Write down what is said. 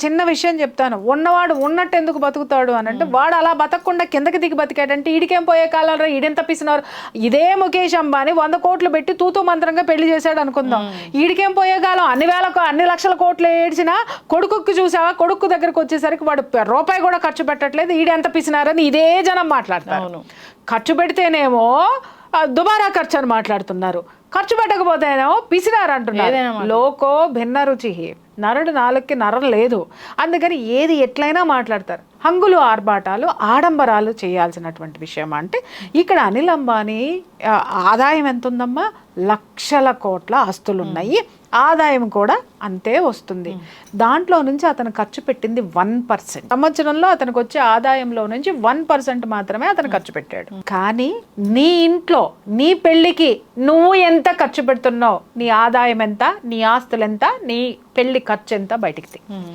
చిన్న విషయం చెప్తాను, ఉన్నవాడు ఉన్నట్టు ఎందుకు బతుకుతాడు అని అంటే, వాడు అలా బతకకుండా కిందకి దిగి బతికాడంటే ఈడికేం పోయే కాలంలో ఈడెంత పిసినారు. ఇదే ముఖేష్ అంబానీ 100 కోట్లు పెట్టి తూతూ మంత్రంగా పెళ్లి చేశాడు అనుకుందాం, ఈడికేం పోయే కాలం అన్ని లక్షల కోట్లు ఏడ్చినా కొడుకుకి చూసావా, కొడుకు దగ్గరకు వచ్చేసరికి వాడు రూపాయి కూడా ఖర్చు పెట్టట్లేదు, ఈడెంత పిసినారని ఇదే జనం మాట్లాడతారు. ఖర్చు పెడితేనేమో దుబారా ఖర్చు అని మాట్లాడుతున్నారు, ఖర్చు పెట్టకపోతేనేమో పిసినారు అంటున్నారు. లోకో భిన్న రుచి, నరుడు నాలుగుకి నరం లేదు, అందుకని ఏది ఎట్లయినా మాట్లాడతారు. హంగులు ఆర్భాటాలు ఆడంబరాలు చేయాల్సినటువంటి విషయం. అంటే ఇక్కడ అనిల్ అంబానీ ఆదాయం ఎంత ఉందమ్మా, లక్షల కోట్ల ఆస్తులు ఉన్నాయి, ఆదాయం కూడా అంతే వస్తుంది. దాంట్లో నుంచి అతను ఖర్చు పెట్టింది 1%. సంవత్సరంలో అతనికి వచ్చే ఆదాయంలో నుంచి 1% మాత్రమే అతను ఖర్చు పెట్టాడు. కానీ నీ ఇంట్లో నీ పెళ్లికి నువ్వు ఎంత ఖర్చు పెడుతున్నావు, నీ ఆదాయం ఎంత, నీ ఆస్తులు ఎంత, నీ పెళ్లి ఖర్చు ఎంత బయటికి